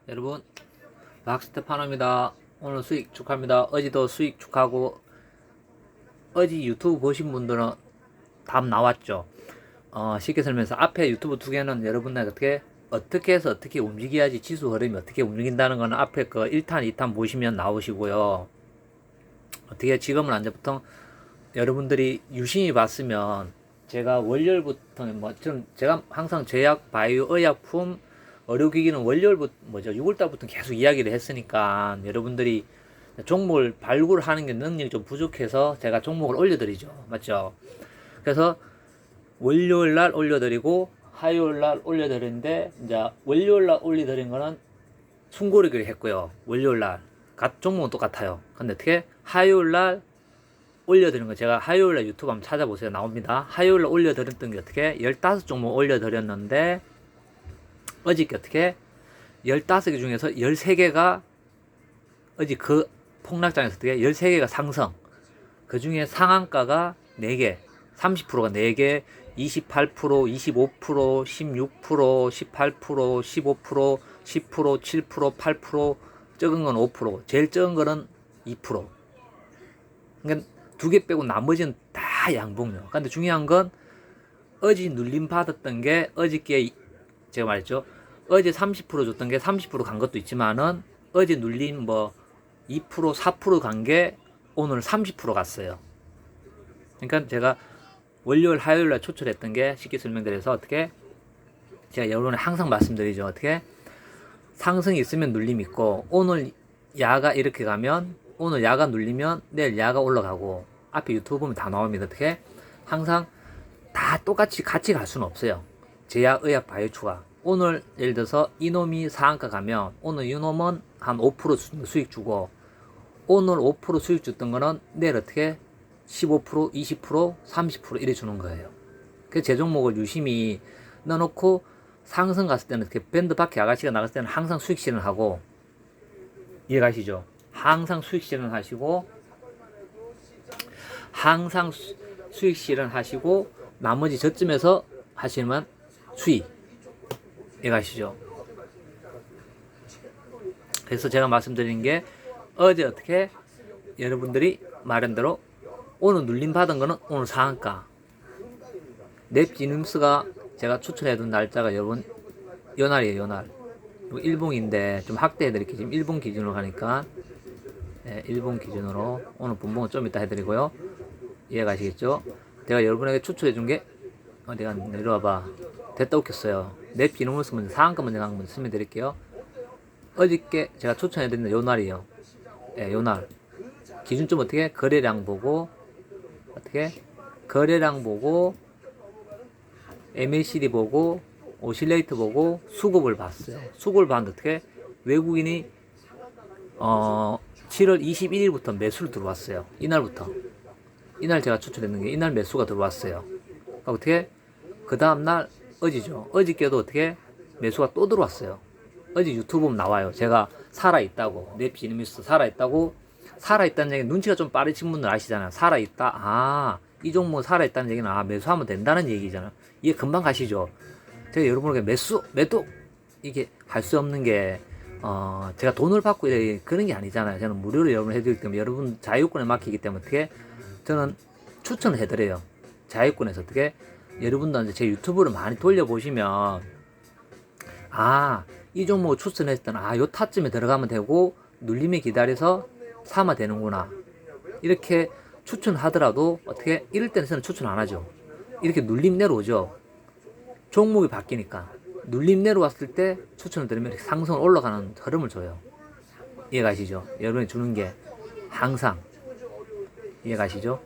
여러분, 박스테파노입니다. 오늘 수익 축하합니다. 어제도 수익 축하하고, 어제 유튜브 보신 분들은 답 나왔죠. 쉽게 설명해서 앞에 유튜브 두 개는 여러분들 어떻게 해서 어떻게 움직여야지 지수 흐름이 어떻게 움직인다는 거는 앞에 그 1탄, 2탄 보시면 나오시고요. 어떻게 지금은 이제 보통 여러분들이 유심히 봤으면 제가 월요일부터 제가 항상 제약, 바이오, 의약품, 의료기기는 월요일부터 6월달부터 계속 이야기를 했으니까 여러분들이 종목을 발굴하는 게 능력이 좀 부족해서 제가 종목을 올려드리죠. 맞죠? 그래서 월요일날 올려드리고 화요일날 올려드리는데 이제 월요일날 올려드린 거는 순고리기를 했고요. 월요일날 종목은 똑같아요. 근데 어떻게 화요일날 올려드린 거 제가 화요일날 유튜브 한번 찾아보세요. 나옵니다. 화요일날 올려드렸던 게 어떻게 15종목 올려드렸는데 어저께 어떻게 15개 중에서 13개가 어제 그 폭락장에서 어떻게 13개가 상승. 그 중에 상한가가 4개, 30%가 4개, 28%, 25%, 16%, 18%, 15%, 10%, 7%, 8%, 적은 건 5%, 제일 적은 거는 2%. 그러니까 2개 빼고 나머지는 다 양봉요. 근데 중요한 건 어제 눌림 받았던 게 어저께 제가 말했죠. 어제 30% 줬던 게 30%간 것도 있지만은 어제 눌림 2%, 4%간 게 오늘 30% 갔어요. 그러니까 제가 월요일, 화요일 날 추출했던 게 쉽게 설명드려서 어떻게 제가 여러분에 항상 말씀드리죠. 어떻게 상승이 있으면 눌림 있고 오늘 야가 이렇게 가면 오늘 야가 눌리면 내일 야가 올라가고 앞에 유튜브 보면 다 나옵니다. 어떻게 항상 다 똑같이 같이 갈 수는 없어요. 제약, 의약, 바이오 추가. 오늘 예를 들어서 이놈이 상한가 가면 오늘 이놈은 한 5% 수익 주고 오늘 5% 수익 줬던 거는 내일 어떻게 15%, 20%, 30% 이래 주는 거예요. 그래서 제 종목을 유심히 넣어놓고 상승 갔을 때는 이렇게 밴드 밖에 아가씨가 나갔을 때는 항상 수익 실현하고 이해가시죠? 항상 수익 실현하시고 항상 수익 실현하시고 나머지 저쯤에서 하시면 수익 이해가시죠? 그래서 제가 말씀드린 게 어제 어떻게 여러분들이 말한 대로 오늘 눌림 받은 거는 오늘 상한가 넵지눔스가 제가 추천해둔 날짜가 여러분 요날이에요. 요날 일봉인데 좀 확대해드릴게요. 지금 일본 기준으로 가니까 일본 기준으로 오늘 분봉은 좀 이따 해드리고요. 이해가시겠죠? 내가 여러분에게 추천해준 게 내가 내려와봐 됐다 웃겼어요. 넵지눔스 먼저 상한가 먼저 한번 설명드릴게요. 어저께 제가 추천해드린 요날이에요. 요날 기준점 어떻게 거래량 보고 어떻게 거래량 보고 MACD 보고 오실레이트 보고 수급을 봤어요. 수급을 봤는데 어떻게 외국인이 7월 21일부터 매수를 들어왔어요. 이날부터 이날 제가 추천했는 게 이날 매수가 들어왔어요. 어떻게 그 다음날 어제죠. 어저께도 어떻게 매수가 또 들어왔어요. 어제 유튜브 보면 나와요. 제가 살아있다고 넵지니미스 살아있다는 얘기 눈치가 좀 빠르신 분들 아시잖아요. 살아있다. 이 종목 살아있다는 얘기는 매수하면 된다는 얘기잖아요. 이게 금방 가시죠. 제가 여러분에게 매도 이게 할 수 없는 게 제가 돈을 받고 그런 게 아니잖아요. 저는 무료로 여러분 해드리기 때문에 여러분 자유권에 맡기기 때문에 어떻게 저는 추천을 해드려요. 자유권에서 어떻게 여러분도 제 유튜브를 많이 돌려보시면 이 종목 추천했을 때는 요 타쯤에 들어가면 되고 눌림에 기다려서 사면 되는구나 이렇게 추천하더라도 어떻게 이럴 때는 저는 추천 안 하죠. 이렇게 눌림 내려오죠. 종목이 바뀌니까 눌림 내려왔을 때 추천을 드리면 상승을 올라가는 흐름을 줘요. 이해가시죠? 여러분이 주는 게 항상 이해가시죠?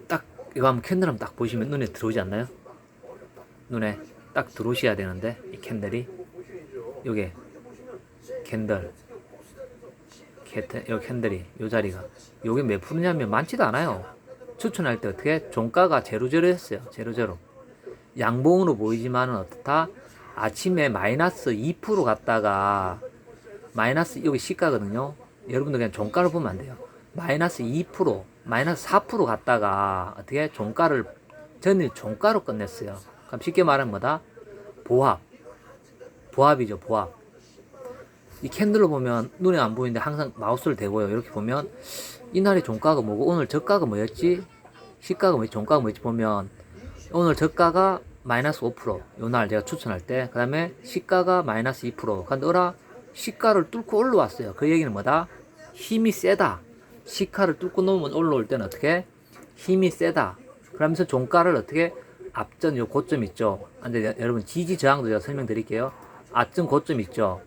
딱 이거 한번 캔들 한번 딱 보시면 눈에 들어오지 않나요? 눈에 딱 들어오셔야 되는데 이 캔들이 요게 캔들 요 캔들이 요 자리가 요게 몇 프로냐면 많지도 않아요. 추천할 때 어떻게 종가가 제로제로 했어요. 제로제로 양봉으로 보이지만은 어떻다 아침에 마이너스 2% 갔다가 마이너스 여기 시가거든요. 여러분들 그냥 종가를 보면 안 돼요. 마이너스 2% 마이너스 4% 갔다가 어떻게 종가를 전일 종가로 끝냈어요. 그럼 쉽게 말하면 뭐다? 보합. 보합이죠, 보합. 이 캔들로 보면 눈에 안 보이는데 항상 마우스를 대고요. 이렇게 보면 이날의 종가가 뭐고 오늘 저가가 뭐였지? 시가가 뭐였지? 종가가 뭐였지? 보면 오늘 저가가 마이너스 5%. 요날 제가 추천할 때. 그 다음에 시가가 마이너스 2%. 근데 어라 시가를 뚫고 올라왔어요. 그 얘기는 뭐다? 힘이 세다. 시가를 뚫고 넘으면 올라올 때는 어떻게? 힘이 세다. 그러면서 종가를 어떻게? 앞전 요 고점 있죠. 근데 여러분 지지 저항도 제가 설명드릴게요. 아점 고점 있죠.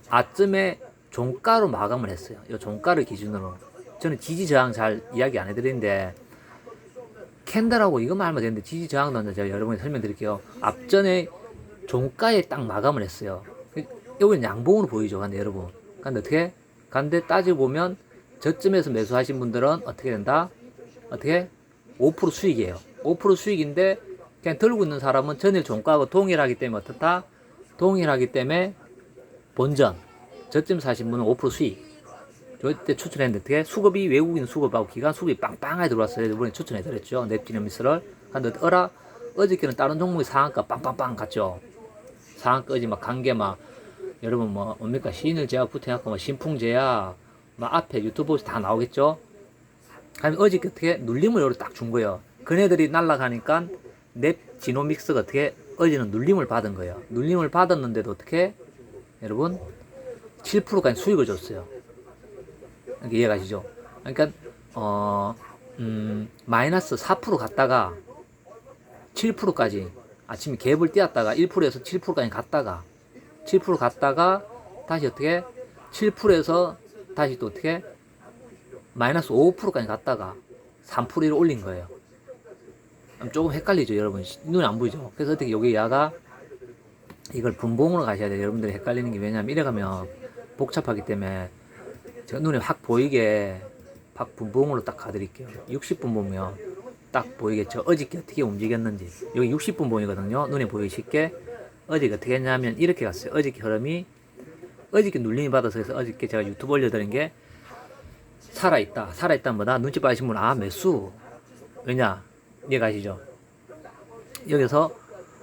아점에 종가로 마감을 했어요. 요 종가를 기준으로. 저는 지지 저항 잘 이야기 안 해드리는데 캔들하고 이것만 하면 되는데 지지 저항도 제가 여러분이 설명드릴게요. 앞전에 종가에 딱 마감을 했어요. 여기는 양봉으로 보이죠. 근데 여러분. 근데 어떻게? 근데 따지고 보면 저점에서 매수하신 분들은 어떻게 된다? 어떻게? 5% 수익이에요. 5% 수익인데 그냥 들고 있는 사람은 전일 종가하고 동일하기 때문에 어떻다? 동일하기 때문에 본전. 저점 사신 분은 5% 수익. 저때 추천했는데 어떻게? 수급이 외국인 수급하고 기관 수급이 빵빵하게 들어왔어요. 이번에 추천해드렸죠. 넵지노미스를. 근데 어라? 어저께는 다른 종목이 상한가 빵빵빵 갔죠. 상한가 어제 막 관계 막 여러분 뭐 뭡니까? 시인을 제약 붙여갖고 뭐 신풍제약 막 앞에 유튜브에서 다 나오겠죠. 그럼 어저께 어떻게 눌림을 요로 딱 준 거예요. 그네들이 날아가니까 넵지노믹스가 어떻게 어제는 눌림을 받은 거예요. 눌림을 받았는데도 어떻게 여러분 7%까지 수익을 줬어요. 그러니까 이해가시죠? 그러니까 마이너스 4% 갔다가 7%까지 아침에 갭을 띄었다가 1%에서 7%까지 갔다가 7% 갔다가 다시 어떻게 7%에서 다시 또 어떻게 마이너스 5%까지 갔다가 3%를 올린 거예요. 조금 헷갈리죠, 여러분. 눈에 안 보이죠? 그래서 어떻게 여기 야가 이걸 분봉으로 가셔야 돼요. 여러분들이 헷갈리는 게 왜냐면 이래 가면 복잡하기 때문에 제가 눈에 확 보이게 확 분봉으로 딱 가드릴게요. 60분 보면 딱 보이겠죠? 어저께 어떻게 움직였는지. 여기 60분 보이거든요. 눈에 보이기 쉽게. 어저께 어떻게 했냐면 이렇게 갔어요. 어저께 흐름이 어저께 눌림이 받아서 해서 어저께 제가 유튜브 올려드린 게 살아있다. 살아있다는 보다 눈치 빠지신 분은 아 매수. 왜냐? 이해가시죠? 여기서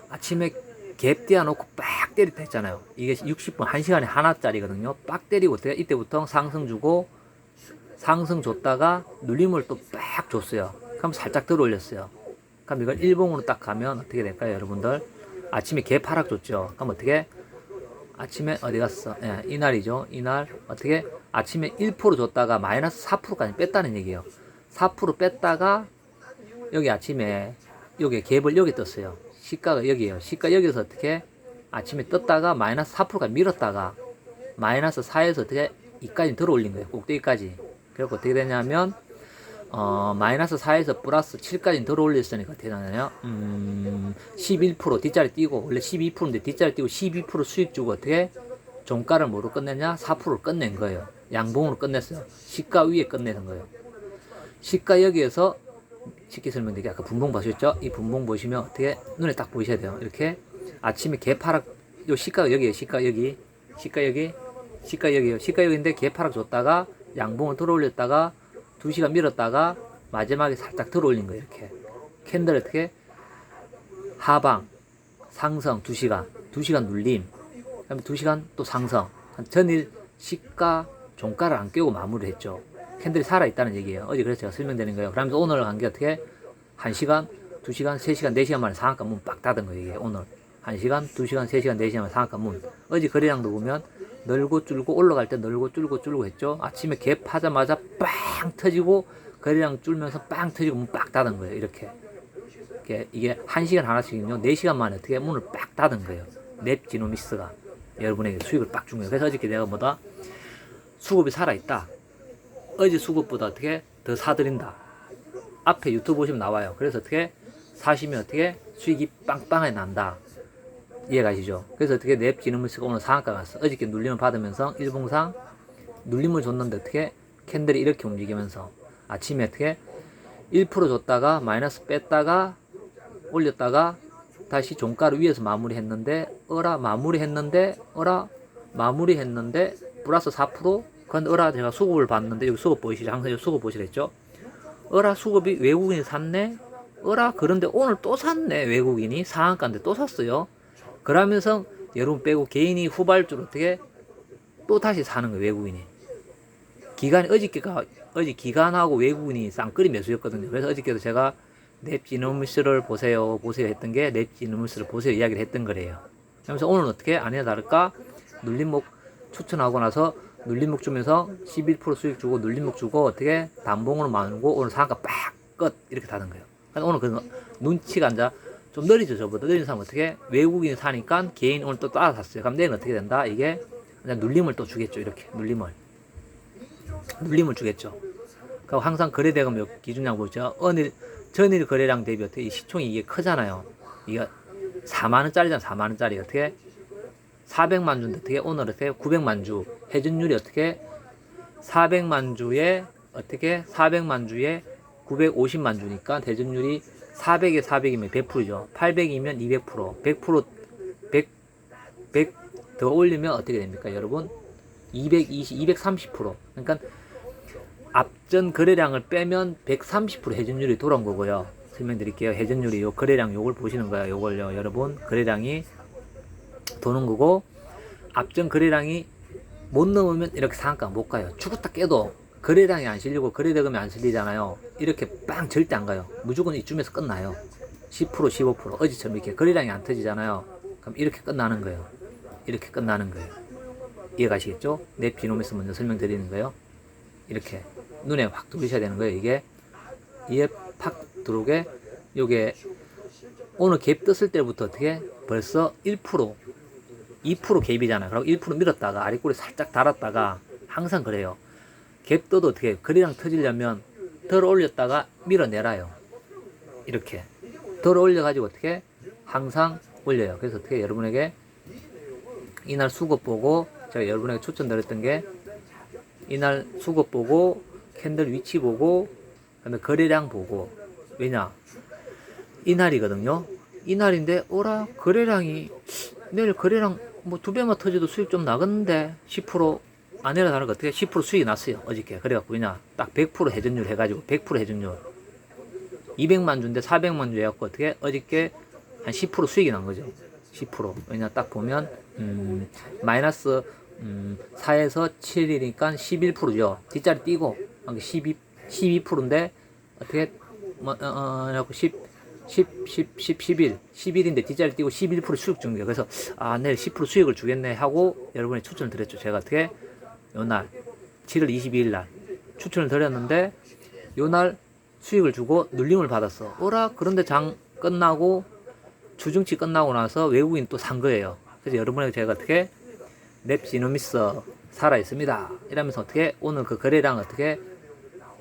아침에 갭 띄워놓고 빡 때리다 했잖아요. 이게 60분 1시간에 하나짜리거든요. 빡 때리고 이때부터 상승 주고 상승 줬다가 눌림을 또 빡 줬어요. 그럼 살짝 들어 올렸어요. 그럼 이걸 일봉으로 딱 가면 어떻게 될까요, 여러분들? 아침에 갭 하락 줬죠. 그럼 어떻게? 아침에 어디 갔어? 예, 이날이죠. 이날 어떻게? 아침에 1% 줬다가 마이너스 4%까지 뺐다는 얘기예요. 4% 뺐다가 여기 아침에 여기 갭을 여기 떴어요. 시가가 여기에요. 시가 여기서 어떻게? 아침에 떴다가 마이너스 4%까지 밀었다가 마이너스 4에서 어떻게? 이까지 들어 올린 거예요. 꼭대기까지. 그래서 어떻게 되냐면 마이너스 4에서 플러스 7까지 들어 올렸으니까 어떻게 되냐면 11% 뒷자리 띄고 원래 12%인데 뒷자리 띄고 12% 수익 주고 어떻게? 종가를 뭐로 끝냈냐? 4%를 끝낸 거예요. 양봉으로 끝냈어요. 시가 위에 끝내는 거예요. 시가 여기에서 쉽게 설명드릴게요. 아까 분봉 보셨죠? 이 분봉 보시면 어떻게 눈에 딱 보이셔야 돼요. 이렇게 아침에 개파락 요 시가가 여기에요. 시가 여기 시가 여기 시가 여기에요. 시가 여기인데 개파락 줬다가 양봉을 들어 올렸다가 2시간 밀었다가 마지막에 살짝 들어 올린 거예요. 이렇게 캔들 어떻게 하방 상승 2시간 2시간 눌림 그다음에 2시간 또 상승 전일 시가 종가를 안 깨고 마무리를 했죠. 캔들이 살아있다는 얘기예요. 어제 그래서 제가 설명드리는 거예요. 그러면서 오늘 간 게 어떻게 1시간 2시간 3시간 4시간 만에 상한가 문 빡 닫은 거예요. 이게 오늘 1시간 2시간 3시간 4시간 만에 상한가 문. 어제 거래량도 보면 늘고 줄고 올라갈 때 늘고 줄고 했죠. 아침에 갭 하자마자 빵 터지고 거래량 줄면서 빵 터지고 문 빡 닫은 거예요. 이렇게 이게 1시간 하나씩은요 4시간 만에 어떻게 문을 빡 닫은 거예요. 넵지노미스가 여러분에게 수익을 빡 준 거예요. 그래서 어저께 내가 뭐다 수급이 살아있다. 어제 수급보다 어떻게 더 사들인다. 앞에 유튜브 보시면 나와요. 그래서 어떻게 사시면 어떻게 수익이 빵빵하게 난다. 이해가시죠? 그래서 어떻게 넵지노미스가 오늘 상한가 갔어. 어저께 눌림을 받으면서 일봉상 눌림을 줬는데 어떻게 캔들이 이렇게 움직이면서 아침에 어떻게 1% 줬다가 마이너스 뺐다가 올렸다가 다시 종가를 위에서 마무리했는데 마무리했는데 플러스 4%? 그런데 제가 수급을 봤는데 여기 수급 보이시죠? 항상 여기 수급 보시랬죠? 수급이 외국인이 샀네? 그런데 오늘 또 샀네. 외국인이 상한가인데 또 샀어요. 그러면서 여러분 빼고 개인이 후발주로 어떻게 또 다시 사는 거예요. 외국인이. 어제 기간하고 외국인이 쌍끌이 매수였거든요. 그래서 어저께도 제가 넵지노미스를 보세요 했던 게 넵지노미스를 보세요 이야기를 했던 거래요. 그러면서 오늘은 어떻게 아니나 다를까 눌림목 추천하고 나서 눌림목 주면서 11% 수익 주고 눌림목 주고 어떻게 단봉으로 마누고 오늘 상한가 빡 끝 이렇게 닫은 거예요. 그러니까 오늘 그 눈치가 앉아 좀 느리죠. 저보다 느린 사람 어떻게 외국인이 사니까 개인 오늘 또 따라 샀어요. 그럼 내일은 어떻게 된다? 이게 그냥 눌림을 또 주겠죠. 이렇게 눌림을 주겠죠. 그리고 항상 거래대금 기준량 보죠. 전일 거래량 대비 어떻게 이 시총이 이게 크잖아요. 이게 4만원짜리잖아. 4만원짜리 어떻게 400만 주인데 어떻게 오늘 어떻게 900만 주 회전율이 어떻게 400만 주에 어떻게 400만 주에 950만 주니까 회전율이 400에 400이면 100%죠. 800이면 200%, 100 더 올리면 어떻게 됩니까, 여러분? 230%. 그러니까 앞전 거래량을 빼면 130% 회전율이 돌아온 거고요. 설명드릴게요. 회전율이 요 거래량 요걸 보시는 거예요. 요걸요, 여러분. 거래량이 도는 거고 앞전 거래량이 못 넘으면 이렇게 상한가 못 가요. 죽었다 깨도 거래량이 안 실리고 거래대금이 안 실리잖아요. 이렇게 빵 절대 안 가요. 무조건 이쯤에서 끝나요. 10% 15% 어제처럼 이렇게 거래량이 안 터지잖아요. 그럼 이렇게 끝나는 거예요. 이렇게 끝나는 거예요. 이해가시겠죠? 내 비놈에서 먼저 설명드리는 거예요. 이렇게 눈에 확 들어오셔야 되는 거예요. 이게 팍 들어오게 요게 오늘 갭 떴을 때부터 어떻게 벌써 1% 2% 갭이잖아요. 그리고 1% 밀었다가 아랫골에 살짝 달았다가 항상 그래요. 갭 떠도 어떻게 거래량 터지려면 덜 올렸다가 밀어내라요. 이렇게 덜 올려가지고 어떻게 항상 올려요. 그래서 어떻게 여러분에게 이날 수급 보고 제가 여러분에게 추천드렸던 게 이날 수급 보고 캔들 위치 보고 그다음에 거래량 보고 왜냐 이날이거든요. 이날인데 거래량이 내일 거래량 뭐 2배만 터져도 수익 좀 나겠는데 10% 아니라 다른 거 어떻게 10% 수익이 났어요 어저께. 그래갖고 왜냐 딱 100% 회전율 해가지고 100% 회전율 200만 주인데 400만 주 해갖고 어떻게 어저께 한 10% 수익이 난 거죠. 10%. 왜냐 딱 보면 마이너스 4에서 7이니까 11%죠. 뒷자리 띄고 12%인데 어떻게 11인데 뒷자리 띄고 11% 수익 준 거예요. 그래서 내일 10% 수익을 주겠네 하고 여러분이 추천을 드렸죠. 제가 어떻게 요날 7월 22일 날 추천을 드렸는데 요날 수익을 주고 눌림을 받았어. 그런데 장 끝나고 주중치 끝나고 나서 외국인 또 산 거예요. 그래서 여러분에게 제가 어떻게 넵시노미스 살아 있습니다. 이러면서 어떻게 오늘 그 거래량 어떻게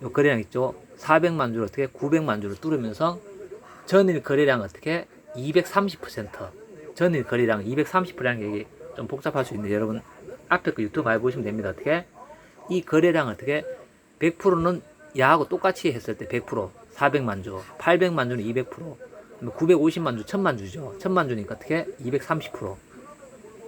요 거래량 있죠. 400만 주를 어떻게 900만 주를 뚫으면서 전일 거래량 어떻게 230% 전일 거래량 230%라는 게 좀 복잡할 수 있는데 여러분 앞에 그 유튜브 많이 보시면 됩니다. 어떻게 이 거래량 어떻게 100%는 야하고 똑같이 했을 때 100% 400만 주 800만 주는 200% 950만 주 1000만 주죠. 1000만 주니까 어떻게 230%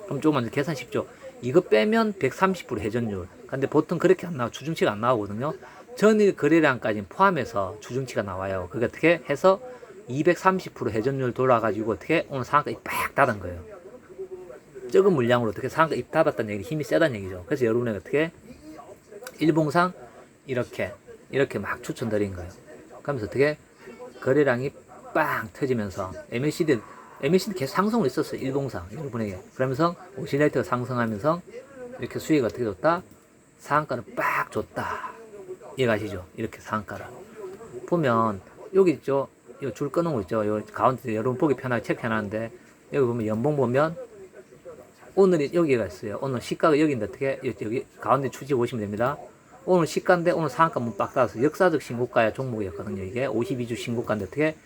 그럼 조금만 더 계산 쉽죠. 이거 빼면 130% 회전율. 근데 보통 그렇게 안 나와. 주중치가 안 나오거든요. 전일 거래량까지 포함해서 주중치가 나와요. 그게 어떻게 해서 230% 회전율 돌아가지고 어떻게 오늘 상한가 입 빡 닫은 거예요. 적은 물량으로 어떻게 상한가 입 닫았다는 얘기, 힘이 세다는 얘기죠. 그래서 여러분에게 어떻게 일봉상 이렇게 막 추천드린 거예요. 그러면서 어떻게 거래량이 빵 터지면서 MACD 계속 상승을 있었어요. 일봉상 여러분에게. 그러면서 오실레이터가 상승하면서 이렇게 수익을 어떻게 줬다? 상한가를 빡 줬다. 이해가시죠? 이렇게 상한가를 보면 여기 있죠. 이 줄 끊은 거 있죠. 요 가운데 여러분 보기 편하게 체크해놨는데 여기 보면 연봉 보면 오늘이 여기가 있어요. 오늘 시가가 여기인데 어떻게 여기 가운데 추지 보시면 됩니다. 오늘 시가인데 오늘 상한가 문 빡 닫아서 역사적 신고가의 종목이었거든요. 이게 52주 신고가인데 어떻게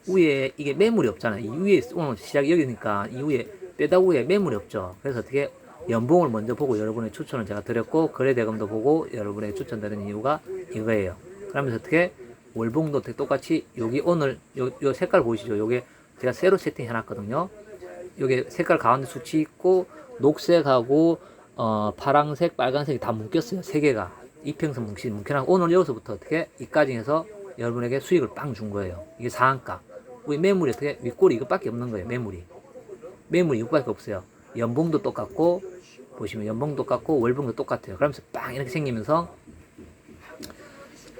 위에 이게 매물이 없잖아요. 이 위에 오늘 시작이 여기니까 이 위에 빼다 위에 매물이 없죠. 그래서 어떻게 연봉을 먼저 보고 여러분의 추천을 제가 드렸고 거래대금도 보고 여러분에게 추천드리는 이유가 이거예요. 그러면서 어떻게 월봉도 똑같이 여기 오늘 요 색깔 보이시죠? 요게 제가 새로 세팅해 놨거든요. 요게 색깔 가운데 수치 있고 녹색하고 파랑색, 빨간색이 다 묶였어요. 세 개가 이평선 뭉쳐나고 오늘 여기서부터 어떻게 이까지 해서 여러분에게 수익을 빵 준 거예요. 이게 상한가. 우리 매물이 어떻게 윗골이 이것밖에 없는 거예요. 매물이 이것밖에 없어요. 연봉도 똑같고 보시면 연봉도 똑같고 월봉도 똑같아요. 그러면서 빵 이렇게 생기면서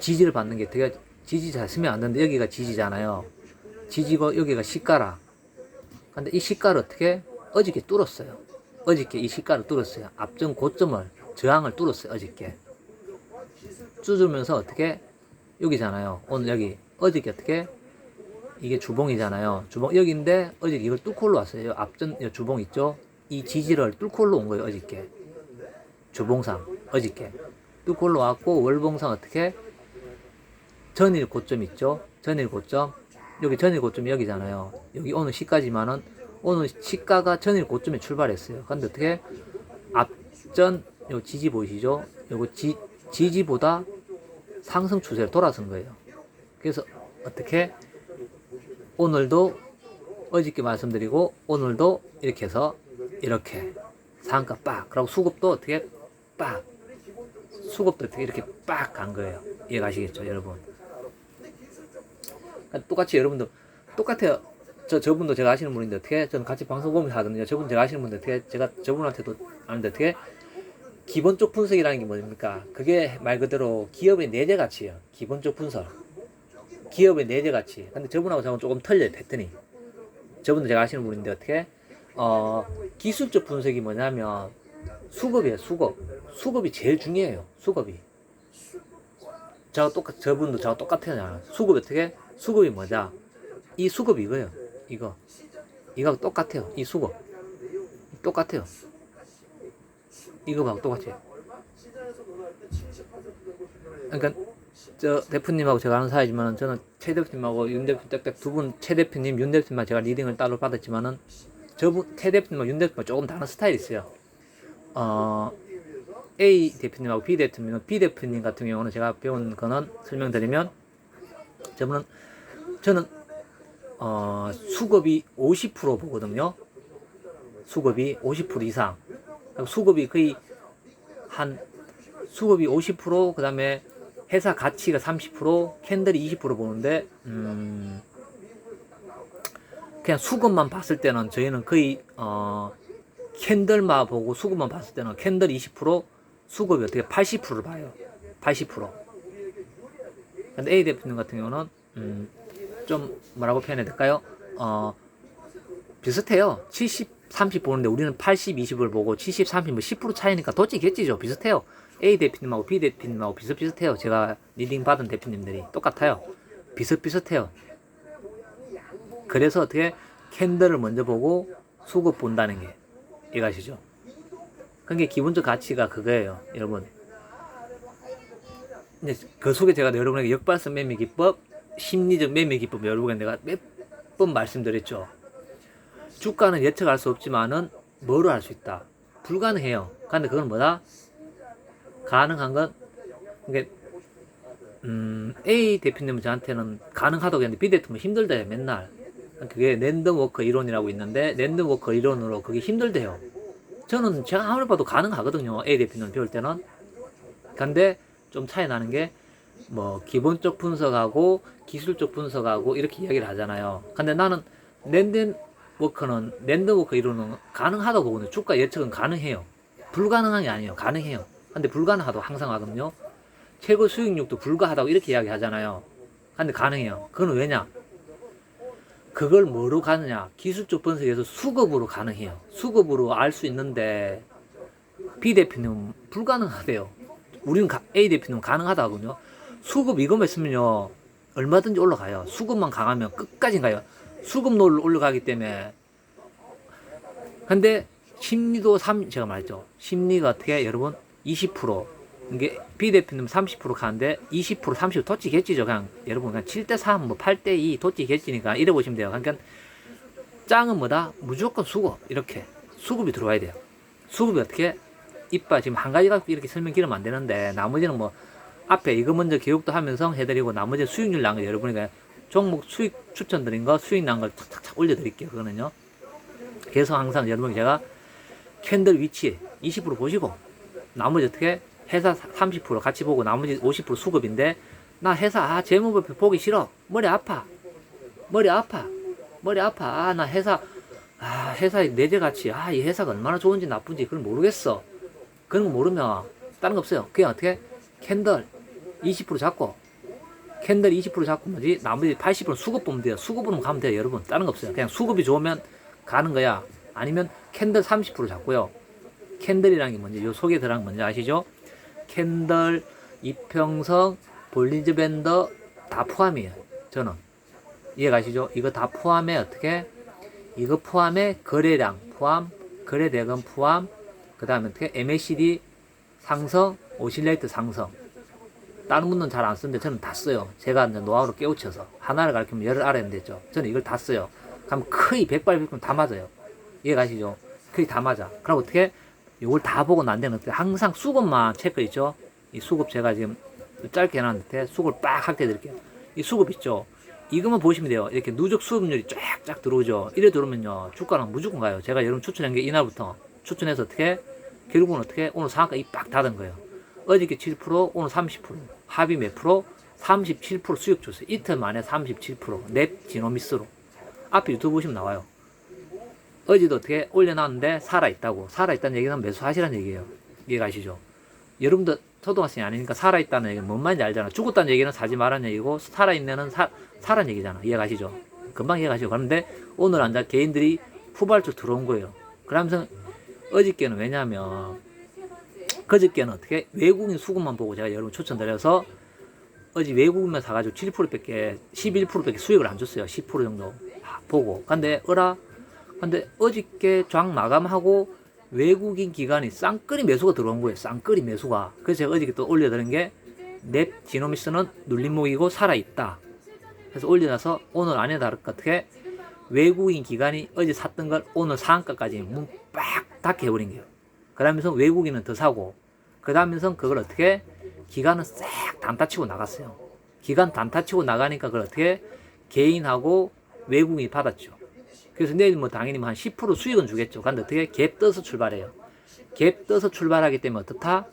지지를 받는 게 되게 지지 잘 쓰면 안 되는데 여기가 지지잖아요. 지지고 여기가 시가라. 근데 이 시가를 어떻게 어저께 뚫었어요. 어저께 이 시가를 뚫었어요. 앞전 고점을 저항을 뚫었어요. 어저께 뚫으면서 어떻게 여기잖아요. 오늘 여기 어저께 어떻게 이게 주봉이잖아요. 주봉 여기인데 어저께 이걸 뚫고 올라왔어요. 앞전 주봉 있죠. 이 지지를 뚫고 올라온 거예요. 어저께 주봉상 어저께 뚫고 올라왔고 월봉상 어떻게 전일 고점 있죠. 전일 고점 여기 전일 고점이 여기잖아요. 여기 오늘 시가지만은 오늘 시가가 전일 고점에 출발했어요. 근데 어떻게 앞전 요 지지 보이시죠? 요거 지지보다 상승 추세로 돌아선 거예요. 그래서 어떻게 오늘도 어저께 말씀드리고 오늘도 이렇게 해서 이렇게 상한가 빡 그리고 수급도 어떻게 빡 수급도 어떻게 이렇게 빡 간 거예요. 이해가시겠죠 여러분? 똑같이 여러분도 똑같아요. 저분도 제가 아시는 분인데 어떻게 저는 같이 방송 보면서 하거든요. 저분 제가 아시는 분인데 어떻게 제가 저분한테도 아는데 어떻게 기본적 분석이라는 게 뭡니까? 그게 말 그대로 기업의 내재 가치예요. 기본적 분석. 기업의 내재 가치. 근데 저분하고 저는 조금 틀려요. 패턴이. 저분도 제가 아시는 분인데 어떻게 기술적 분석이 뭐냐면 수급이에요. 수급이 제일 중요해요. 수급이. 저분도 저하고 똑같아요. 수급이 어떻게? 수급이 뭐냐? 이 수급이 이거예요. 이거 똑같아요. 이 수급. 똑같아요. 이거하고 똑같아요. 그러니까 저 대표님하고 제가 아는 사이지만 저는 최 대표님하고 윤 대표 딱딱 두 분 최 대표님 윤 대표님만 제가 리딩을 따로 받았지만은 저분 최 대표님하고 윤 대표님하고 조금 다른 스타일이 있어요. A 대표님하고 B 대표님 같은 경우는 제가 배운 거는 설명드리면 저는 수급이 50% 보거든요. 수급이 50% 이상. 수급이 거의 수급이 50%, 그 다음에 회사 가치가 30%, 캔들이 20% 보는데, 그냥 수급만 봤을 때는 저희는 거의, 캔들만 보고 수급만 봤을 때는 캔들 20%, 수급이 어떻게 80%를 봐요. 80%. 근데 A 대표님 같은 경우는, 좀 뭐라고 표현해야 될까요? 비슷해요. 70, 30 보는데 우리는 80, 20을 보고 70, 30, 뭐 10% 차이니까 도치겠지죠. 비슷해요. A 대표님하고 B 대표님하고 비슷비슷해요. 제가 리딩 받은 대표님들이 똑같아요. 비슷비슷해요. 그래서 어떻게 캔들을 먼저 보고 수급 본다는 게 이해가시죠? 그게 기본적 가치가 그거예요. 여러분. 이제 그 속에 제가 여러분에게 역발성 매매 기법, 심리적 매매 기법 여러분에게 내가 몇 번 말씀드렸죠. 주가는 예측할 수 없지만은 뭐로 할 수 있다. 불가능해요. 근데 그건 뭐다? 가능한 건 이게 A 대표님은 저한테는 가능하다고 했는데 B 대표님은 힘들대요. 맨날. 그게 랜덤워커 이론이라고 있는데 랜덤워커 이론으로 그게 힘들대요. 저는 제가 아무리 봐도 가능하거든요. A 대표님 배울 때는. 근데 좀 차이 나는 게 뭐 기본적 분석하고 기술적 분석하고 이렇게 이야기를 하잖아요. 근데 나는 랜덤워커 이론은 가능하다고 보거든요. 주가 예측은 가능해요. 불가능한 게 아니에요. 가능해요. 근데 불가능하다고 항상 하거든요. 최고 수익률도 불가하다고 이렇게 이야기 하잖아요. 근데 가능해요. 그건 왜냐? 그걸 뭐로 가느냐? 기술적 분석에서 수급으로 가능해요. 수급으로 알 수 있는데 B 대표님은 불가능하대요. 우리는 A 대표님은 가능하다거든요. 수급 이거만 있으면요 얼마든지 올라가요. 수급만 강하면 끝까지 가요. 수급로 올라가기 때문에. 근데 심리도 제가 말했죠. 심리가 어떻게 여러분 20% 이게 B 대표님 30% 가는데 20% 30% 도치겠지죠. 그냥 여러분 그냥 7대3 뭐 8대2 도치겠지니까 이래 보시면 돼요. 그러니까 짱은 뭐다? 무조건 수급. 이렇게 수급이 들어와야 돼요. 수급이 어떻게 이빨 지금 한 가지 갖고 이렇게 설명 길으면 안 되는데 나머지는 뭐 앞에 이거 먼저 교육도 하면서 해드리고 나머지 수익률 난 거 여러분이 종목 수익 추천드린 거 수익 난 걸 탁탁탁 올려드릴게요. 그거는요. 그래서 항상 여러분 제가 캔들 위치 20% 보시고 나머지 어떻게 회사 30% 같이 보고 나머지 50% 수급인데 나 회사 재무제표 보기 싫어. 머리 아파. 나 회사의 내재가치, 이 회사가 얼마나 좋은지 나쁜지 그걸 모르겠어. 그런 거 모르면 다른 거 없어요. 그냥 어떻게 캔들 20% 잡고 뭐지, 나머지 80% 수급 보면 돼요. 수급으로 가면 돼요, 여러분. 다른 거 없어요. 그냥 수급이 좋으면 가는 거야. 아니면 캔들 30% 잡고요. 캔들이라는 게 뭔지, 요 속에 들어간 게 뭔지 아시죠? 캔들, 이평성, 볼린저 밴더 다 포함이에요. 저는 이해가시죠? 이거 다 포함해. 어떻게? 이거 포함해. 거래량 포함, 거래대금 포함, 그 다음에 어떻게? MACD 상승, 오실레이트 상승. 다른 분들은 잘 안 쓰는데 저는 다 써요. 제가 이제 노하우로 깨우쳐서 하나를 가르치면 열을 알아야 되죠. 저는 이걸 다 써요. 그럼 거의 100발 100중 다 맞아요. 이해가시죠? 거의 다 맞아. 그럼 어떻게? 이걸 다 보고 난 데는 어떻게? 항상 수급만 체크 있죠? 이 수급 제가 지금 짧게 해놨는데 수급을 빡 확대해 드릴게요. 이 수급 있죠? 이것만 보시면 돼요. 이렇게 누적 수급률이 쫙쫙 들어오죠. 이래 들어오면요, 주가는 무조건 가요. 제가 여러분 추천한 게 이날부터 추천해서 어떻게? 결국은 어떻게? 오늘 상한가 이 빡 닫은 거예요. 어저께 7%, 오늘 30%. 합이 몇 프로? 37% 수익 줬어요. 이틀 만에 37%. 넷 지노미스로. 앞에 유튜브 보시면 나와요. 어제도 어떻게 올려놨는데 살아있다고. 살아있다는 얘기는 매수하시라는 얘기예요. 이해가시죠? 여러분들 초등학생이 아니니까 살아있다는 얘기는 뭔 말인지 알잖아. 죽었다는 얘기는 사지 말라는 얘기고, 살아있는 살아는 얘기잖아. 이해가시죠? 금방 이해가시죠? 그런데 오늘 앉아 개인들이 후발적 들어온 거예요. 그러면서 어저께는 왜냐하면 그저께는 어떻게 외국인 수급만 보고 제가 여러분 추천드려서 어제 외국인만 사가지고 7%밖에 11%밖에 수익을 안 줬어요. 10% 정도 보고. 근데 어저께 장 마감하고 외국인 기관이 쌍끌이 매수가 들어온 거예요. 쌍끌이 매수가. 그래서 제가 어저께 또 올려드린 게 넵 지노미스는 눌림목이고 살아있다. 그래서 올려놔서 오늘 안에 다를까 어떻게 외국인 기관이 어제 샀던 걸 오늘 상한가까지 문 빡 닫게 해버린 거예요. 그 다음에서 외국인은 더 사고, 그 다음에서 그걸 어떻게 기관은 싹 단타 치고 나갔어요. 기관 단타 치고 나가니까 그걸 어떻게 개인하고 외국인이 받았죠. 그래서 내일 뭐 당연히 한 10% 수익은 주겠죠. 근데 어떻게 갭 떠서 출발해요. 갭 떠서 출발하기 때문에 어떻다?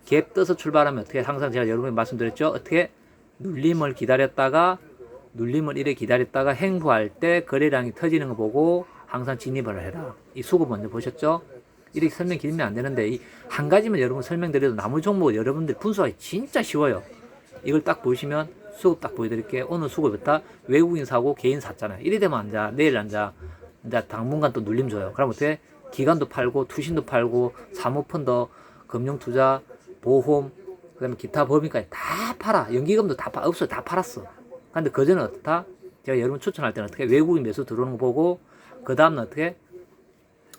갭 떠서 출발하면 어떻게, 항상 제가 여러분께 말씀드렸죠. 어떻게 눌림을 이래 기다렸다가 행보할 때 거래량이 터지는 거 보고 항상 진입을 해라. 이 수급 먼저 보셨죠? 이렇게 설명 길면 안 되는데 이 한 가지만 여러분 설명드려도 나머지 종목 여러분들 분수하기 진짜 쉬워요. 이걸 딱 보시면 수급 딱 보여드릴게요. 오늘 수급부터 외국인 사고 개인 샀잖아요. 이래 되면 앉아, 내일 앉아, 이제 당분간 또 눌림 줘요. 그럼 어떻게 기관도 팔고 투신도 팔고 사모펀드, 금융투자, 보험, 그다음에 기타 법인까지 다 팔아. 연기금도 다 없어요. 다 팔았어. 근데 그전에 어떻다? 제가 여러분 추천할 때는 어떻게 외국인 매수 들어오는 거 보고, 그 다음은 어떻게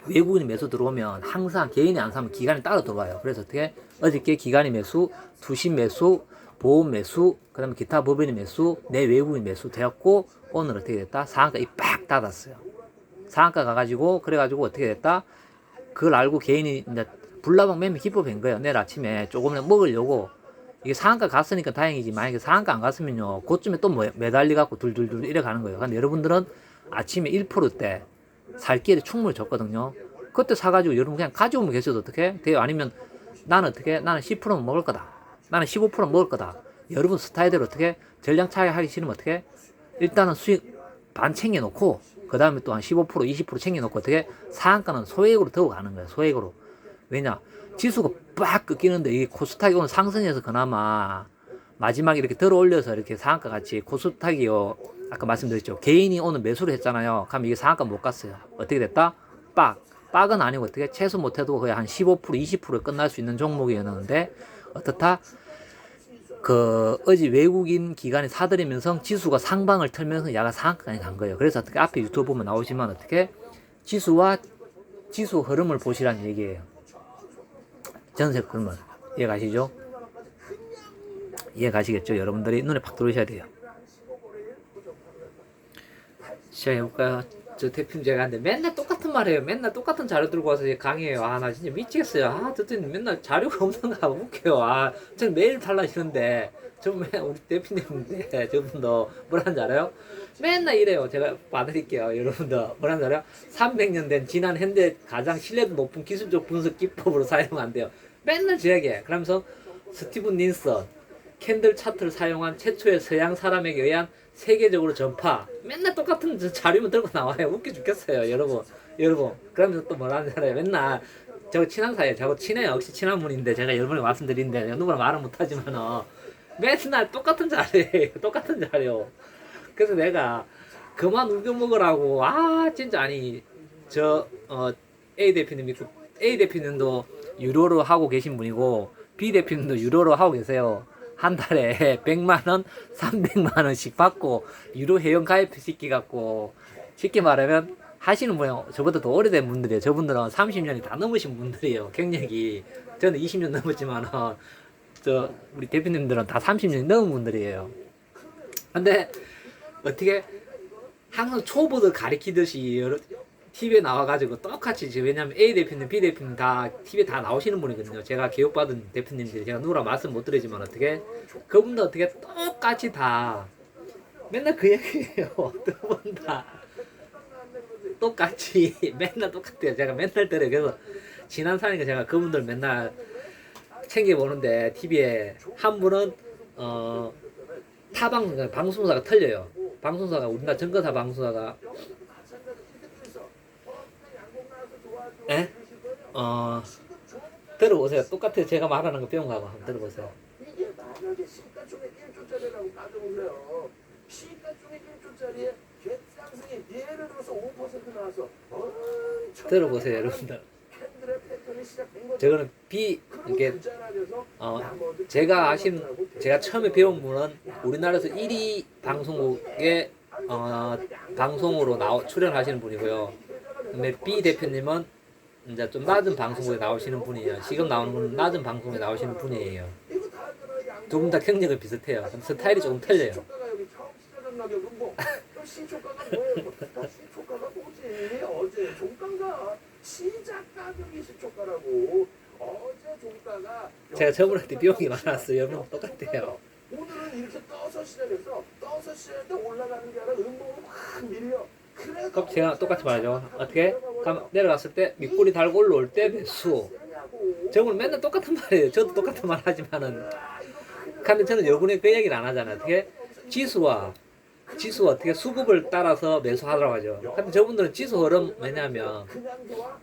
외국인이 매수 들어오면 항상 개인이 안 사면 기관이 따로 들어와요. 그래서 어떻게 어저께 기관이 매수, 투신 매수, 보험 매수, 그 다음에 기타 법인이 매수, 내 외국인 매수 되었고, 오늘 어떻게 됐다? 상한가 이 빡 닫았어요. 상한가 가가지고, 그래가지고 어떻게 됐다? 그걸 알고 개인이 이제 불나방 매매 기법인 거예요. 내일 아침에 조금은 먹으려고. 이게 상한가 갔으니까 다행이지. 만약에 상한가 안 갔으면요, 그쯤에 또 매달려갖고 둘둘둘 이래 가는 거예요. 근데 여러분들은 아침에 1%때 살 기회를 충분히 줬거든요. 그때 사가지고 여러분 그냥 가져오면 계셔도 어떻게 돼요? 아니면 나는 어떻게? 나는 10%는 먹을 거다. 나는 15%는 먹을 거다. 여러분 스타일대로 어떻게? 전량 차익 하기 싫으면 어떻게? 일단은 수익 반 챙겨놓고, 그 다음에 또 한 15%, 20% 챙겨놓고 어떻게? 상한가는 소액으로 더 가는 거예요. 소액으로. 왜냐? 지수가 빡 꺾이는데 이 코스닥이 오늘 상승해서 그나마 마지막에 이렇게 들어 올려서 이렇게 상한가 같이 코스닥이요. 아까 말씀드렸죠. 개인이 오늘 매수를 했잖아요. 그럼 이게 상한가 못 갔어요. 어떻게 됐다? 빡은 아니고 어떻게 최소 못해도 거의 한 15%, 20% 끝날 수 있는 종목이었는데 어떻다? 어제 외국인 기관이 사들이면서 지수가 상방을 털면서 야가 상한가까지 간 거예요. 그래서 어떻게 앞에 유튜브 보면 나오지만 어떻게 지수 흐름을 보시라는 얘기예요. 전세 흐름을. 이해가시죠? 이해가시겠죠? 여러분들이 눈에 팍 들어오셔야 돼요. 시작해볼까요? 저 대표님 제가 하는데 맨날 똑같은 말 해요. 맨날 똑같은 자료 들고 와서 강의해요. 나 진짜 미치겠어요. 대표님 맨날 자료가 없는가 웃겨요. 저는 매일 달라지는데 우리 대표님인데 저분도 뭐라는지 알아요? 맨날 이래요. 제가 봐드릴게요. 여러분들 뭐라는지 알아요? 300년 된 지난 현대 가장 신뢰도 높은 기술적 분석 기법으로 사용한대요. 맨날 저 얘기해. 그러면서 스티븐 닌슨, 캔들 차트를 사용한 최초의 서양 사람에게 의한 세계적으로 전파. 맨날 똑같은 자료만 들고 나와요. 웃겨 죽겠어요, 여러분. 그러면서 또 뭐라는 줄 알아요? 맨날 저 친한 사이에 저하고 친해요. 역시 친한 분인데 제가 여러 번에 말씀드린데 내가 누구랑 말은 못하지만은 맨날 똑같은 자료예요. 똑같은 자료. 그래서 내가 그만 우겨 먹으라고. 아 진짜 아니 A 대표님이 A 대표님도 유료로 하고 계신 분이고 B 대표님도 유료로 하고 계세요. 한 달에 100만 원, 300만 원씩 받고 유료 회원 가입 시키갖고 쉽게 말하면 하시는 분이 저보다 더 오래된 분들이에요. 저분들은 30년이 다 넘으신 분들이에요. 경력이. 저는 20년 넘었지만은 우리 대표님들은 다 30년이 넘은 분들이에요. 근데 어떻게 항상 초보들 가리키듯이 TV에 나와가지고 똑같이 왜냐면 A 대표님, B 대표님 다 TV에 다 나오시는 분이거든요. 제가 교육받은 대표님들이 제가 누구랑 말씀 못 드리지만 어떻게 그분들 어떻게 똑같이 다 맨날 그 얘기예요. 두 분 다 똑같이 맨날 똑같아요. 제가 맨날 들어요. 그래서 지난 사니까 제가 그분들 맨날 챙겨보는데 TV에 한 분은 방송사가 틀려요. 방송사가 우리나라 정거사 방송사가 에? 들어보세요. 똑같아요. 제가 말하는 거 배운 거하고 한번 들어보세요. 이게 만약에 시가총액 1조짜리라고 가져보세요. 시가총액 1조짜리에 갭상승이 예를 들어서 5% 나와서 엄청 들어보세요, 여러분들. 캔들의 패턴이 시작된 거죠. 저거는 이게 제가 처음에 배운 분은 우리나라에서 1위 방송국의 방송으로 출연하시는 분이고요. 근데 B 대표님은 이제 좀 낮은 방송국에 나오시는 분이에요. 지금 나오는 분 낮은 방송에 나오시는 분이에요. 두 분 다 경력은 비슷해요. 스타일이 조금 틀려요. 시초가가 뭐예요? 시초가가 뭐지? 어제 종가가 시작 가격이 시초가라고. 어제 종가가 제가 저분한테 비용이 많았어요. 여러분 똑같아요. 오늘은 이렇게 떠서 시작해서 떠서 시작할 때 올라가는 게 아니라 음봉으로 확 밀려. 그럼 제가 똑같이 말하죠. 어떻게? 내려갔을 때 밑꼬리 달고 올라올 때 매수. 저분은 맨날 똑같은 말이에요. 저도 똑같은 말 하지만은. 근데 저는 여러분의 그 얘기를 안 하잖아요. 어떻게? 지수와 어떻게 수급을 따라서 매수하라고 하죠. 근데 저분들은 지수 흐름 왜냐면 그냥 좋아.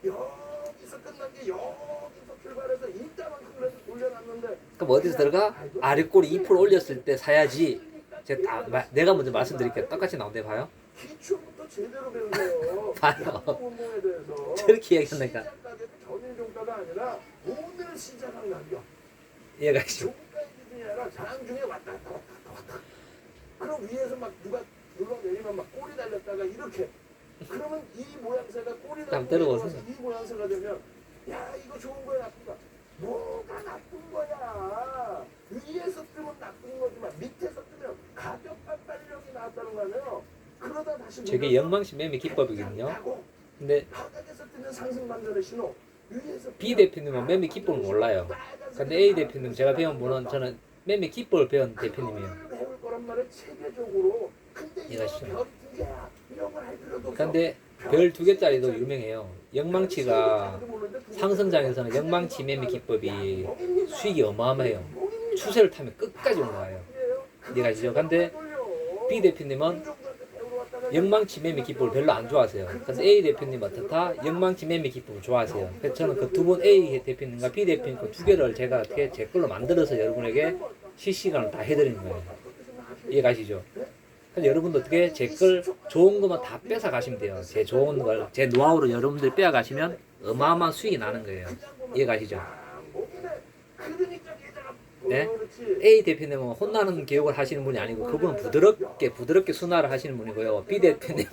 여기서 끝난 게 여기서 출발해서 이따만큼 그래서 돌려놨는데. 그럼 어디서 들어가? 아랫꼬리 2% 올렸을 때 사야지. 내가 먼저 말씀드릴게요. 똑같이 나온대 봐요. 기초부터 제대로 배우세요. 봐요. 운동에 대해서. 저렇게 얘기하니까. 시작 가격이 전일 종가가 아니라 오늘 시작한 가격. 이해가시죠? 종가의 기준이 아니라 장 중에 왔다 갔다. 그럼 위에서 막 누가 눌러내리면 막 꼬리 달렸다가 이렇게. 그러면 이 모양새가 꼬리 달려서 이 모양새가 되면 야 이거 좋은 거야 나쁜 거야. 뭐가 나쁜 거야. 위에서 뜨면 나쁜 거지만 밑에서 뜨면 가격 반발력이 나왔다는 거 아니에요. 그러다 다시 저게 영망시 매매 기법이거든요. 근데 바닥에서 뜨는 상승 반전의 신호. 위에서 B 대표님은 매매 기법을 몰라요. 근데 A 대표님 제가 배운 분은 저는 매매 기법을 배운 대표님이에요. 배울 거란 말을 체계적으로. 근데 이해가시죠? 이거 별두 개야. 이런 걸 할 필요도 없어. 근데 별 2개짜리도 유명해요. 영망치가 상승장에서는 영망치 매매 기법이 수익이 어마어마해요. 추세를 타면 끝까지 올라가요. 이해가시죠? 근데 B 대표님은 영망치 매매 기법을 별로 안 좋아하세요. 그래서 A 대표님 어떻다? 영망치 매매 기법을 좋아하세요. 그래서 저는 그 두 분 A 대표님과 B 대표님 그 두 개를 제가 어떻게 제 걸로 만들어서 여러분에게 실시간을 다 해드리는 거예요. 이해가시죠? 그래서 여러분도 어떻게 제 걸 좋은 것만 다 뺏어 가시면 돼요. 제 좋은 걸, 제 노하우로 여러분들 빼어 가시면 어마어마한 수익이 나는 거예요. 이해가시죠? 네? A 대표님은 혼나는 교육을 하시는 분이 아니고 그분은 부드럽게 순화를 하시는 분이고요. B 대표님은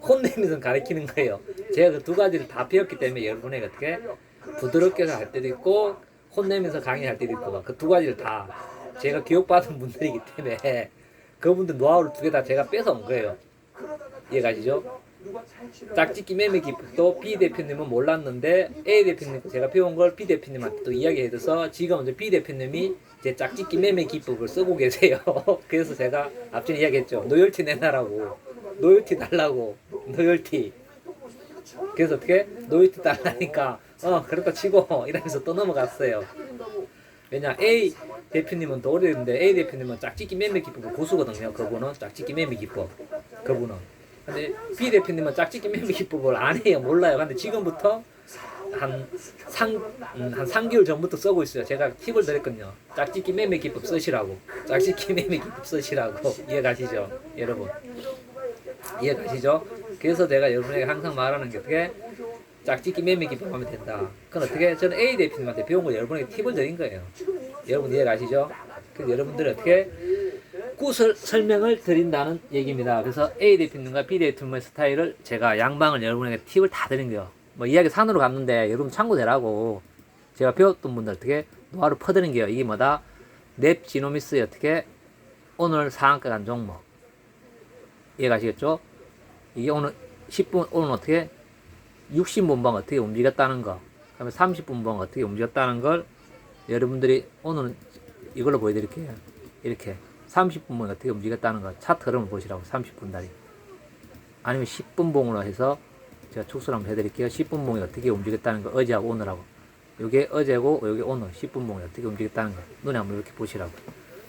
혼내면서 가르치는 거예요. 제가 그 두 가지를 다 배웠기 때문에 여러분에게 어떻게 부드럽게 할 때도 있고 혼내면서 강의할 때도 있고 그 두 가지를 다 제가 교육받은 분들이기 때문에 그분들 노하우를 두 개 다 제가 뺏어온 거예요. 이해가시죠? 짝짓기 매매 기법도 B 대표님은 몰랐는데 A 대표님 제가 배운 걸 B 대표님한테 또 이야기해줘서 지금 이제 B 대표님이 제 짝짓기 매매 기법을 쓰고 계세요. 그래서 제가 앞전에 이야기했죠. 노열티 내놔라고. 노열티 달라고. 노열티. 그래서 어떻게? 노열티 달라니까 그렇다 치고 이러면서 또 넘어갔어요. 왜냐 대표님은 또 오래됐는데 A 대표님은 짝짓기 매매 기법 고수거든요. 그분은 짝짓기 매매 기법. 그분은. 근데 B 대표님은 짝짓기 매매 기법을 안 해요. 몰라요. 근데 지금부터 한 3개월 전부터 쓰고 있어요. 제가 팁을 드렸거든요. 짝짓기 매매 기법 쓰시라고. 짝짓기 매매 기법 쓰시라고. 이해가시죠? 여러분. 이해가시죠? 그래서 제가 여러분에게 항상 말하는 게 어떻게 짝짓기 매매 기법 하면 된다. 그건 어떻게 저는 A 대표님한테 배운 거 여러분에게 팁을 드린 거예요. 여러분 이해가시죠? 그래서 여러분들이 어떻게 구설 설명을 드린다는 얘기입니다. 그래서 A 대표님과 B 대표님의 스타일을 제가 양방을 여러분에게 팁을 다 드린 거예요. 뭐 이야기 산으로 갔는데 여러분 참고되라고 제가 배웠던 분들 어떻게 노하우를 퍼드린 게요. 이게 뭐다? 넵 지노미스의 어떻게 오늘 상한가 간 종목 이해가시겠죠? 이게 오늘 10분 오늘 어떻게 60분방 어떻게 움직였다는 거 그다음에 30분방 어떻게 움직였다는 걸 여러분들이 오늘은 이걸로 보여드릴게요. 이렇게 30분봉 어떻게 움직였다는 거 차트 흐름을 보시라고 30분 다리 아니면 10분 봉으로 해서 제가 축소를 한번 해드릴게요. 10분 봉이 어떻게 움직였다는 거 어제하고 오늘하고 요게 어제고 요게 오늘 10분 봉이 어떻게 움직였다는 거 눈에 한번 이렇게 보시라고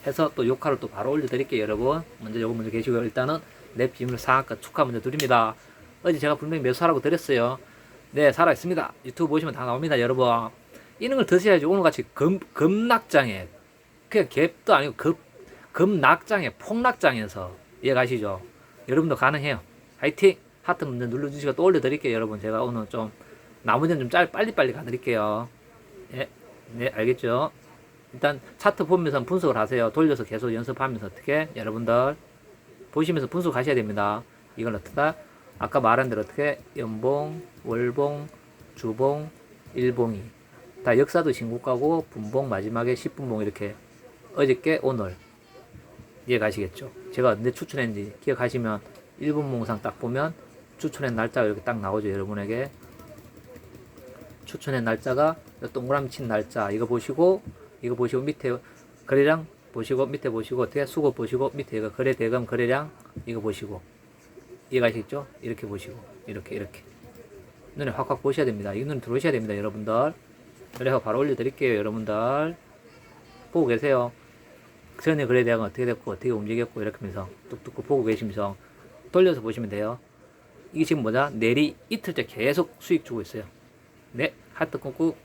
해서 또 요카를 또 바로 올려드릴게요. 여러분 먼저 요거 먼저 계시고요. 일단은 내 비밀 상한가 축하 먼저 드립니다. 어제 제가 분명히 매수하라고 드렸어요. 네 살아있습니다. 유튜브 보시면 다 나옵니다. 여러분 이런 걸 드셔야지 오늘같이 급락장에 그냥 갭도 아니고 급락장에 폭락장에서 이해가시죠? 여러분도 가능해요. 화이팅! 하트 먼저 눌러주시고 또 올려드릴게요. 여러분 제가 오늘 좀 나머지는 좀 빨리빨리 가드릴게요. 예, 네 알겠죠? 일단 차트 보면서 분석을 하세요. 돌려서 계속 연습하면서 어떻게 여러분들 보시면서 분석하셔야 됩니다. 이걸 어떻다? 아까 말한 대로 어떻게 연봉, 월봉, 주봉, 일봉이 다 역사도 신고가고 분봉 마지막에 10분봉 이렇게 어저께 오늘 이해가시겠죠? 제가 언제 추천했는지 기억하시면 1분봉상 딱 보면 추천한 날짜가 이렇게 딱 나오죠. 여러분에게 추천한 날짜가 동그라미 친 날짜 이거 보시고 밑에 거래량 보시고 밑에 보시고 어떻게 수급 보시고 밑에 이거 거래 대금 거래량 이거 보시고 이해가시겠죠? 이렇게 보시고 이렇게 눈에 확확 보셔야 됩니다. 이 눈에 들어오셔야 됩니다. 여러분들 그래서 바로 올려드릴게요. 여러분들 보고 계세요. 전에 거래 대금 어떻게 됐고 어떻게 움직였고 이렇게 하면서 뚝뚝 보고 계시면서 돌려서 보시면 돼요. 이게 지금 뭐냐? 내리 이틀째 계속 수익 주고 있어요. 네, 하트 꾹꾹